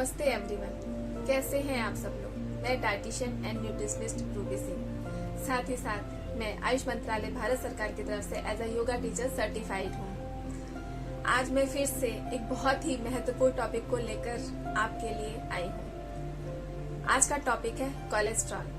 नमस्ते एवरीवन, कैसे हैं आप सब लोग। मैं dietitian and nutritionist Ruby Singh, साथ ही साथ मैं आयुष मंत्रालय भारत सरकार की तरफ से as a yoga teacher certified हूँ। आज मैं फिर से एक बहुत ही महत्वपूर्ण टॉपिक को लेकर आपके लिए आई हूँ। आज का टॉपिक है कोलेस्ट्रॉल।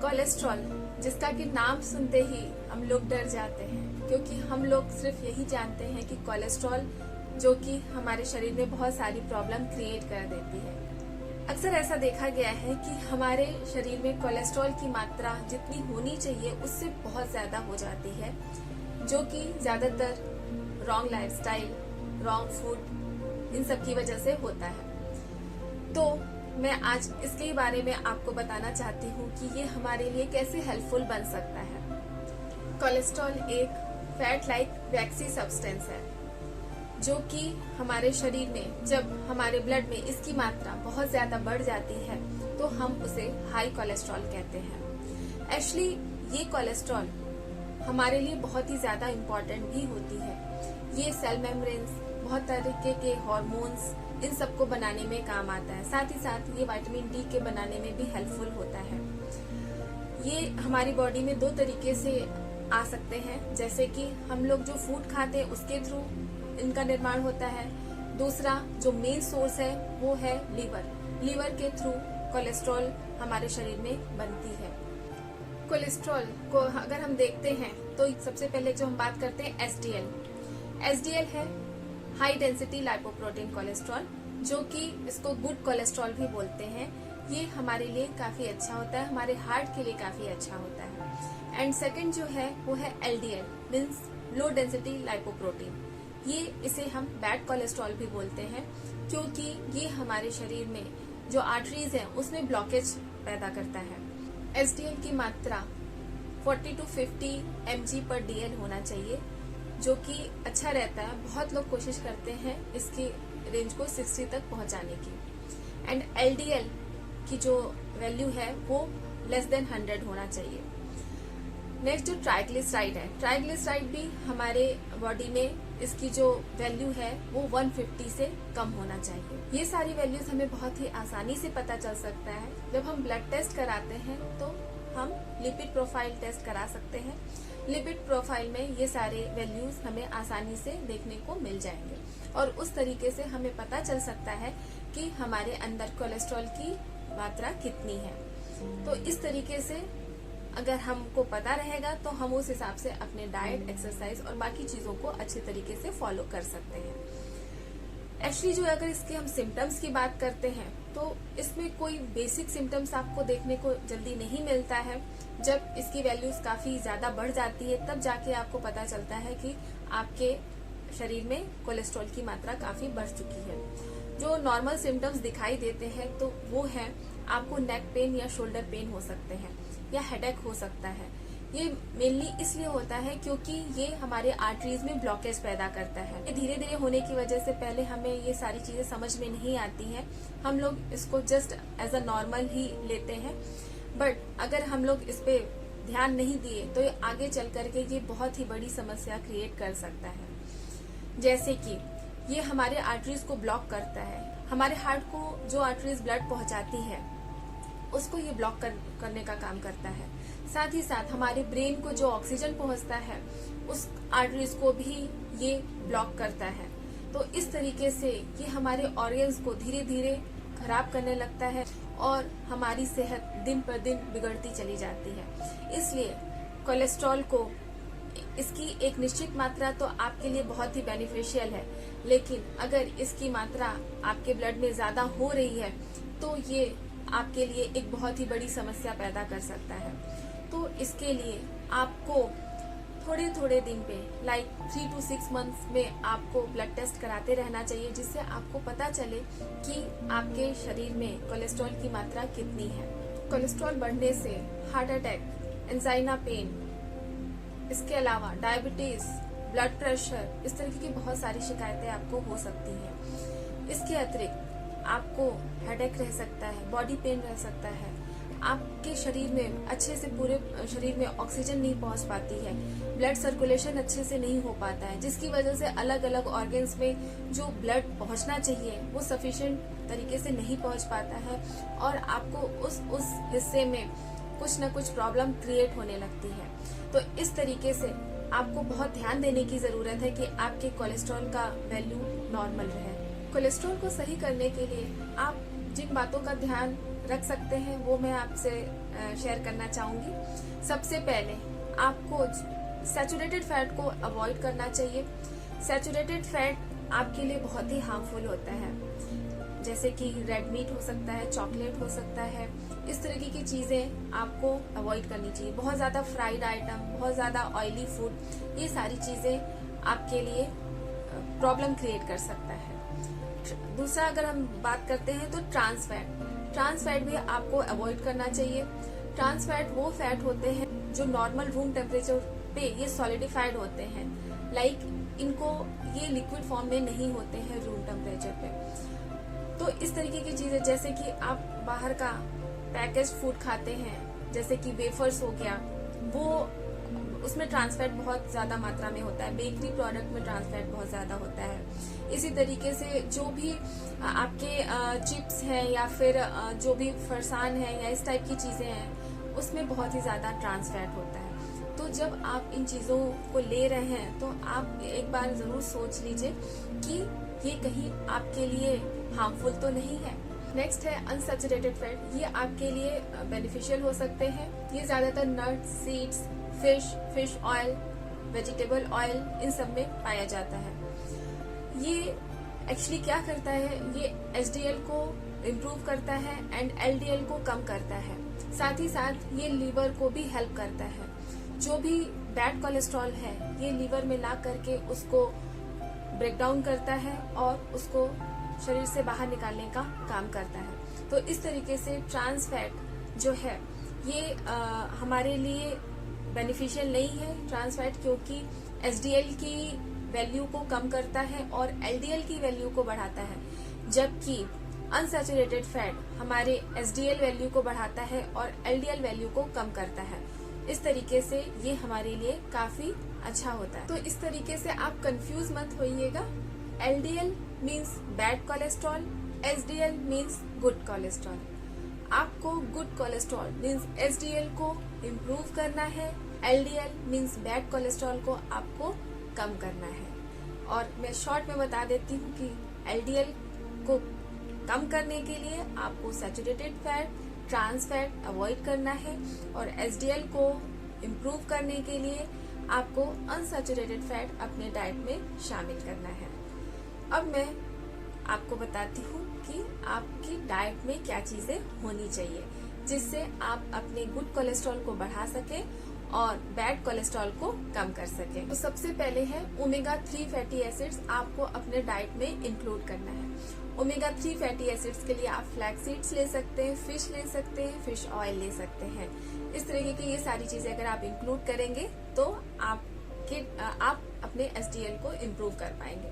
कोलेस्ट्रॉल जिसका कि नाम सुनते ही हम लोग डर जाते हैं, क्योंकि हम लोग सिर्फ यही जानते हैं कि कोलेस्ट्रॉल जो कि हमारे शरीर में बहुत सारी प्रॉब्लम क्रिएट कर देती है। अक्सर ऐसा देखा गया है कि हमारे शरीर में कोलेस्ट्रॉल की मात्रा जितनी होनी चाहिए उससे बहुत ज्यादा हो जाती है, जो कि ज्यादातर रॉन्ग लाइफस्टाइल, रॉन्ग फूड, इन सब की वजह से होता है। तो मैं आज इसके बारे में आपको बताना चाहती हूँ कि ये हमारे लिए कैसे हेल्पफुल बन सकता है। कोलेस्ट्रॉल एक फैट लाइक वैक्सी सब्सटेंस है, जो कि हमारे शरीर में जब हमारे ब्लड में इसकी मात्रा बहुत ज्यादा बढ़ जाती है तो हम उसे हाई कोलेस्ट्रॉल कहते हैं। एक्चुअली ये कोलेस्ट्रॉल हमारे लिए बहुत ही ज्यादा इम्पोर्टेंट भी होती है। ये सेल मेम्ब्रेन्स, बहुत तरीके के हार्मोन्स, इन सबको बनाने में काम आता है। साथ ही साथ ये विटामिन डी के बनाने में भी हेल्पफुल होता है। ये हमारी बॉडी में दो तरीके से आ सकते हैं, जैसे कि हम लोग जो फूड खाते हैं उसके थ्रू इनका निर्माण होता है। दूसरा जो मेन सोर्स है वो है लीवर। लीवर के थ्रू कोलेस्ट्रॉल हमारे शरीर में बनती है। कोलेस्ट्रॉल को अगर हम देखते हैं तो सबसे पहले जो हम बात करते हैं एसडीएल है हाई डेंसिटी लाइपोप्रोटीन कोलेस्ट्रॉल, जो कि इसको गुड कोलेस्ट्रॉल भी बोलते हैं। ये हमारे लिए काफी अच्छा होता है, हमारे हार्ट के लिए काफी अच्छा होता है। एंड सेकंड जो है वो है LDL means low density lipoprotein. ये इसे हम बैड कोलेस्ट्रॉल भी बोलते हैं, क्योंकि ये हमारे शरीर में जो आर्टरीज हैं उसमें ब्लॉकेज पैदा करता है। एसडीएल की मात्रा 40 to 50 mg/dl होना चाहिए, जो कि अच्छा रहता है। बहुत लोग कोशिश करते हैं इसकी रेंज को 60 तक पहुंचाने की। एंड एलडीएल की जो वैल्यू है वो लेस देन 100 होना चाहिए। नेक्स्ट जो ट्राइग्लिसराइड है, ट्राइग्लिसराइड भी हमारे बॉडी में इसकी जो वैल्यू है वो 150 से कम होना चाहिए। ये सारी वैल्यूज हमें बहुत ही आसानी से पता चल सकता है। जब हम ब्लड टेस्ट कराते हैं तो हम लिपिड प्रोफाइल टेस्ट करा सकते हैं। लिपिड प्रोफाइल में ये सारे वैल्यूज हमें आसानी से देखने को मिल जाएंगे और उस तरीके से हमें पता चल सकता है कि हमारे अंदर कोलेस्ट्रॉल की मात्रा कितनी है। तो इस तरीके से अगर हमको पता रहेगा तो हम उस हिसाब से अपने डाइट, एक्सरसाइज और बाकी चीजों को अच्छे तरीके से फॉलो कर सकते हैं। एक्चुअली जो अगर इसके हम सिम्टम्स की बात करते हैं तो इसमें कोई बेसिक सिम्टम्स आपको देखने को जल्दी नहीं मिलता है। जब इसकी वैल्यूज काफी ज्यादा बढ़ जाती है तब जाके आपको पता चलता है कि आपके शरीर में कोलेस्ट्रॉल की मात्रा काफी बढ़ चुकी है। जो नॉर्मल सिम्टम्स दिखाई देते हैं तो वो है आपको नेक पेन या शोल्डर पेन हो सकते हैं या हेडेक हो सकता है। ये मेनली इसलिए होता है क्योंकि ये हमारे आर्टरीज में ब्लॉकेज पैदा करता है। ये धीरे धीरे होने की वजह से पहले हमें ये सारी चीजें समझ में नहीं आती हैं। हम लोग इसको जस्ट एज अ नॉर्मल ही लेते हैं, बट अगर हम लोग इस पे ध्यान नहीं दिए तो ये आगे चल करके ये बहुत ही बड़ी समस्या क्रिएट कर सकता है। जैसे कि ये हमारे आर्टरीज को ब्लॉक करता है। हमारे हार्ट को जो आर्टरीज ब्लड पहुंचाती है उसको ये ब्लॉक करने का काम करता है। साथ ही साथ हमारे ब्रेन को जो ऑक्सीजन पहुंचता है उस आर्टरीज को भी ये ब्लॉक करता है। तो इस तरीके से ये हमारे ऑर्गन्स को धीरे धीरे खराब करने लगता है और हमारी सेहत दिन पर दिन बिगड़ती चली जाती है। इसलिए कोलेस्ट्रॉल को इसकी एक निश्चित मात्रा तो आपके लिए बहुत ही बेनिफिशियल है, लेकिन अगर इसकी मात्रा आपके ब्लड में ज्यादा हो रही है तो ये आपके लिए एक बहुत ही बड़ी समस्या पैदा कर सकता है। तो इसके लिए आपको थोड़े थोड़े दिन पे लाइक 3 to 6 मंथ्स में आपको ब्लड टेस्ट कराते रहना चाहिए, जिससे आपको पता चले कि आपके शरीर में कोलेस्ट्रॉल की मात्रा कितनी है। कोलेस्ट्रॉल बढ़ने से हार्ट अटैक, एंजाइना पेन, इसके अलावा डायबिटीज, ब्लड प्रेशर, इस तरह की बहुत सारी शिकायतें आपको हो सकती हैं। इसके अतिरिक्त आपको हेडेक रह सकता है, बॉडी पेन रह सकता है, आपके शरीर में अच्छे से पूरे शरीर में ऑक्सीजन नहीं पहुंच पाती है, ब्लड सर्कुलेशन अच्छे से नहीं हो पाता है, जिसकी वजह से अलग अलग ऑर्गन्स में जो ब्लड पहुंचना चाहिए वो सफिशिएंट तरीके से नहीं पहुंच पाता है और आपको उस हिस्से में कुछ न कुछ प्रॉब्लम क्रिएट होने लगती है। तो इस तरीके से आपको बहुत ध्यान देने की जरूरत है कि आपके कोलेस्ट्रॉल का वैल्यू नॉर्मल रहे। कोलेस्ट्रॉल को सही करने के लिए आप जिन बातों का ध्यान रख सकते हैं वो मैं आपसे शेयर करना चाहूंगी। सबसे पहले आपको सैचुरेटेड फैट को अवॉइड करना चाहिए। सैचुरेटेड फैट आपके लिए बहुत ही हार्मफुल होता है, जैसे कि रेड मीट हो सकता है, चॉकलेट हो सकता है, इस तरीके की चीजें आपको अवॉइड करनी चाहिए। बहुत ज्यादा फ्राइड आइटम, बहुत ज्यादा ऑयली फूड, ये सारी चीजें आपके लिए प्रॉब्लम क्रिएट कर सकता है। दूसरा अगर हम बात करते हैं तो ट्रांस फैट भी आपको अवॉइड करना चाहिए। ट्रांस फैट वो फैट होते हैं जो नॉर्मल रूम टेम्परेचर पे ये सॉलिडिफाइड होते हैं, इनको ये लिक्विड फॉर्म में नहीं होते हैं रूम टेम्परेचर पे। तो इस तरीके की चीजें, जैसे कि आप बाहर का पैकेज फूड खाते हैं, जैसे कि वेफर्स हो गया, वो उसमें ट्रांस फैट बहुत ज्यादा मात्रा में होता है। बेकरी प्रोडक्ट में ट्रांस फैट बहुत ज्यादा होता है। इसी तरीके से जो भी आपके चिप्स हैं या फिर जो भी फरसान है या इस टाइप की चीजें हैं, उसमें बहुत ही ज्यादा ट्रांस फैट होता है। तो जब आप इन चीजों को ले रहे हैं तो आप एक बार जरूर सोच लीजिए कि ये कहीं आपके लिए हार्मफुल तो नहीं है। नेक्स्ट है अनसैचुरेटेड फैट। ये आपके लिए बेनिफिशियल हो सकते हैं। ये ज्यादातर nuts, seeds, fish oil, vegetable oil, इन सब में पाया जाता है। ये एक्चुअली क्या करता है, ये एचडीएल को इम्प्रूव करता है एंड एलडीएल को कम करता है। साथ ही साथ ये लीवर को भी हेल्प करता है। जो भी बैड कोलेस्ट्रॉल है ये लीवर में ला करके उसको ब्रेक डाउन करता है और उसको शरीर से बाहर निकालने का काम करता है। तो इस तरीके से ट्रांस फैट जो है ये हमारे लिए बेनिफिशियल नहीं है। ट्रांस फैट क्योंकि एचडीएल की वैल्यू को कम करता है और एलडीएल की वैल्यू को बढ़ाता है, जबकि अनसैचुरेटेड फैट हमारे एचडीएल वैल्यू को बढ़ाता है और एलडीएल वैल्यू को कम करता है। इस तरीके से ये हमारे लिए काफी अच्छा होता है। तो इस तरीके से आप कंफ्यूज मत होइएगा। LDL means bad cholesterol, HDL means good cholesterol. आपको गुड कोलेस्ट्रॉल मीन्स एचडीएल को इम्प्रूव करना है, एलडीएल मीन्स बैड कोलेस्ट्रॉल को आपको कम करना है। और मैं शॉर्ट में बता देती हूँ कि एलडीएल को कम करने के लिए आपको saturated fat, trans fat avoid करना है और एचडीएल को इम्प्रूव करने के लिए आपको अनसैचुरेटेड फैट अपने डाइट में शामिल करना है। अब मैं आपको बताती हूँ कि आपकी डाइट में क्या चीजें होनी चाहिए जिससे आप अपने गुड कोलेस्ट्रॉल को बढ़ा सके और बैड कोलेस्ट्रॉल को कम कर सके। तो सबसे पहले है ओमेगा 3 फैटी एसिड्स आपको अपने डाइट में इंक्लूड करना है। ओमेगा 3 फैटी एसिड्स के लिए आप फ्लैक्स सीड्स ले सकते हैं, फिश ले सकते हैं, फिश ऑयल ले सकते हैं। इस तरीके की ये सारी चीजें अगर आप इंक्लूड करेंगे तो आप अपने एचडीएल को इम्प्रूव कर पाएंगे।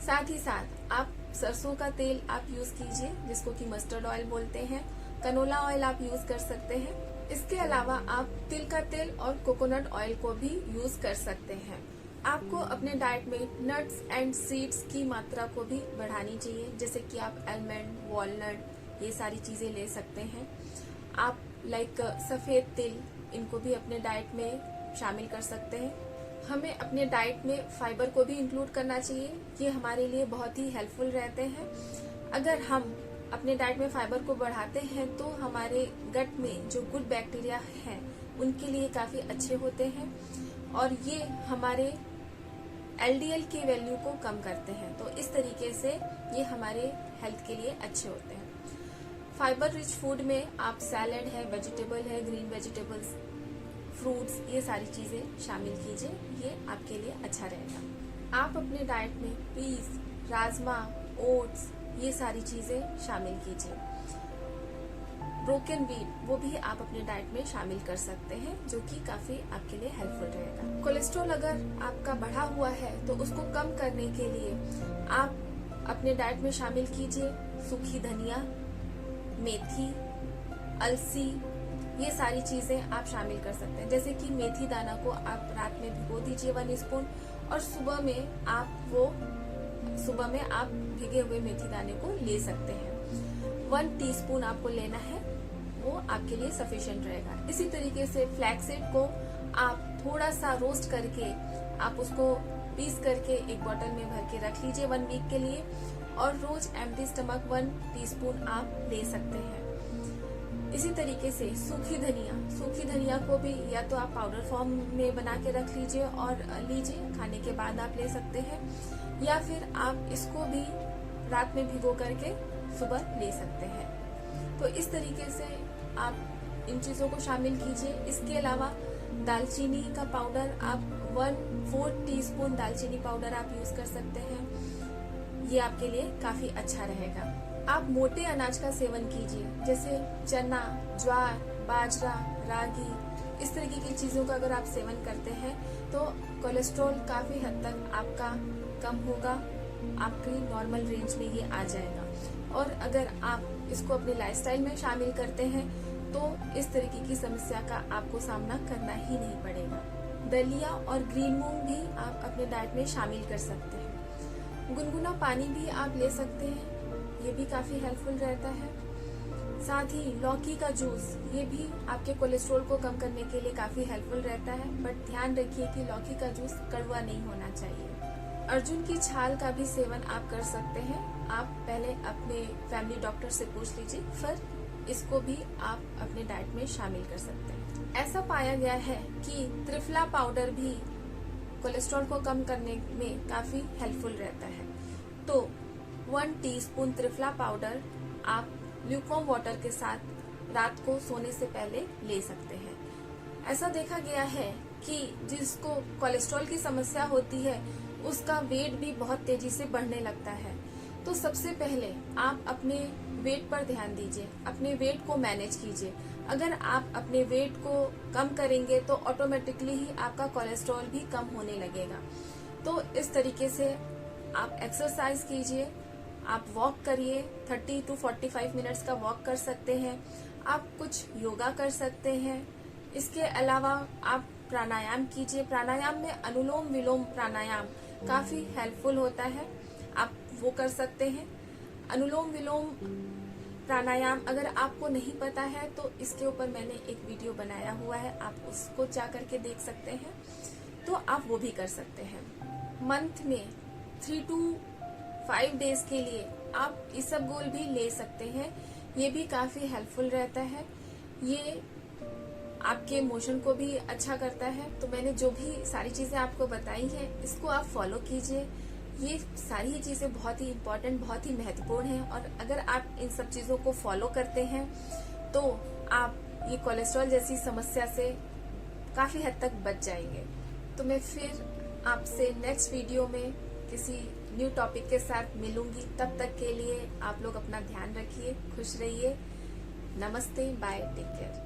साथ ही साथ आप सरसों का तेल आप यूज कीजिए, जिसको कि मस्टर्ड ऑयल बोलते हैं। कनोला ऑयल आप यूज कर सकते हैं। इसके अलावा आप तिल का तेल और कोकोनट ऑयल को भी यूज कर सकते हैं। आपको अपने डाइट में नट्स एंड सीड्स की मात्रा को भी बढ़ानी चाहिए, जैसे कि आप आलमंड, वॉलनट, ये सारी चीजें ले सकते हैं। आप सफेद तिल, इनको भी अपने डाइट में शामिल कर सकते हैं। हमें अपने डाइट में फाइबर को भी इंक्लूड करना चाहिए। ये हमारे लिए बहुत ही हेल्पफुल रहते हैं। अगर हम अपने डाइट में फाइबर को बढ़ाते हैं तो हमारे गट में जो गुड बैक्टीरिया हैं उनके लिए काफी अच्छे होते हैं और ये हमारे एलडीएल की वैल्यू को कम करते हैं। तो इस तरीके से ये हमारे हेल्थ के लिए अच्छे होते हैं। फाइबर रिच फूड में आप सैलेड है, वेजिटेबल है, ग्रीन वेजिटेबल्स, फ्रूट्स, ये सारी चीजें शामिल कीजिए, ये आपके लिए अच्छा रहेगा। आप अपने डाइट में पीस, राजमा, ओट्स, ये सारी चीजें शामिल कीजिए। ब्रोकन व्हीट, वो भी आप अपने डाइट में शामिल कर सकते हैं, जो कि काफी आपके लिए हेल्पफुल रहेगा। कोलेस्ट्रॉल अगर आपका बढ़ा हुआ है तो उसको कम करने के लिए आप अपने डाइट में शामिल कीजिए सूखी धनिया, मेथी, अलसी, ये सारी चीजें आप शामिल कर सकते हैं। जैसे कि मेथी दाना को आप रात में भिगो दीजिए 1 स्पून, और सुबह में आप भिगे हुए मेथी दाने को ले सकते हैं। 1 टीस्पून आपको लेना है, वो आपके लिए सफिशिएंट रहेगा। इसी तरीके से फ्लैक्सीड को आप थोड़ा सा रोस्ट करके आप उसको पीस करके एक बोतल में भर के रख लीजिए 1 वीक के लिए, और रोज एम्प्टी स्टमक 1 टीस्पून आप ले सकते हैं। इसी तरीके से सूखी धनिया को भी या तो आप पाउडर फॉर्म में बना के रख लीजिए और लीजिए, खाने के बाद आप ले सकते हैं, या फिर आप इसको भी रात में भिगो करके सुबह ले सकते हैं। तो इस तरीके से आप इन चीजों को शामिल कीजिए। इसके अलावा दालचीनी का पाउडर आप 1/4 टीस्पून दालचीनी पाउडर आप यूज कर सकते हैं, ये आपके लिए काफी अच्छा रहेगा। आप मोटे अनाज का सेवन कीजिए, जैसे चना, ज्वार, बाजरा, रागी, इस तरीके की चीजों का अगर आप सेवन करते हैं तो कोलेस्ट्रॉल काफी हद तक आपका कम होगा, आपकी नॉर्मल रेंज में ये आ जाएगा। और अगर आप इसको अपने लाइफस्टाइल में शामिल करते हैं तो इस तरीके की समस्या का आपको सामना करना ही नहीं पड़ेगा। दलिया और ग्रीन मूंग भी आप अपने डाइट में शामिल कर सकते हैं। गुनगुना पानी भी आप ले सकते हैं, ये भी काफी हेल्पफुल रहता है। साथ ही लौकी का जूस, ये भी आपके कोलेस्ट्रॉल को कम करने के लिए काफी हेल्पफुल रहता है, बट ध्यान रखिए कि लौकी का जूस कड़वा नहीं होना चाहिए। अर्जुन की छाल का भी सेवन आप कर सकते हैं। आप पहले अपने फैमिली डॉक्टर से पूछ लीजिए, फिर इसको भी आप अपने डाइट में शामिल कर सकते हैं। ऐसा पाया गया है कि त्रिफला पाउडर भी कोलेस्ट्रॉल को कम करने में काफी हेल्पफुल रहता है। तो 1 टीस्पून त्रिफला पाउडर आप ल्यूकवार्म वाटर के साथ रात को सोने से पहले ले सकते हैं। ऐसा देखा गया है कि जिसको कोलेस्ट्रॉल की समस्या होती है उसका वेट भी बहुत तेजी से बढ़ने लगता है। तो सबसे पहले आप अपने वेट पर ध्यान दीजिए, अपने वेट को मैनेज कीजिए। अगर आप अपने वेट को कम करेंगे तो ऑटोमेटिकली ही आपका कोलेस्ट्रॉल भी कम होने लगेगा। तो इस तरीके से आप एक्सरसाइज कीजिए, आप वॉक करिए, 30 to 45 मिनट्स का वॉक कर सकते हैं, आप कुछ योगा कर सकते हैं। इसके अलावा आप प्राणायाम कीजिए। प्राणायाम में अनुलोम विलोम प्राणायाम काफी हेल्पफुल होता है, आप वो कर सकते हैं। अनुलोम विलोम प्राणायाम अगर आपको नहीं पता है तो इसके ऊपर मैंने एक वीडियो बनाया हुआ है, आप उसको जा करके देख सकते हैं, तो आप वो भी कर सकते हैं। मंथ में 3 to 5 डेज के लिए आप इसबगोल भी ले सकते हैं, ये भी काफी हेल्पफुल रहता है, ये आपके मोशन को भी अच्छा करता है। तो मैंने जो भी सारी चीजें आपको बताई हैं इसको आप फॉलो कीजिए। ये सारी ही चीजें बहुत ही इम्पोर्टेंट, बहुत ही महत्वपूर्ण हैं, और अगर आप इन सब चीजों को फॉलो करते हैं तो आप ये कोलेस्ट्रॉल जैसी समस्या से काफी हद तक बच जाएंगे। तो मैं फिर आपसे नेक्स्ट वीडियो में किसी न्यू टॉपिक के साथ मिलूंगी। तब तक के लिए आप लोग अपना ध्यान रखिए, खुश रहिए। नमस्ते, बाय, टेक केयर।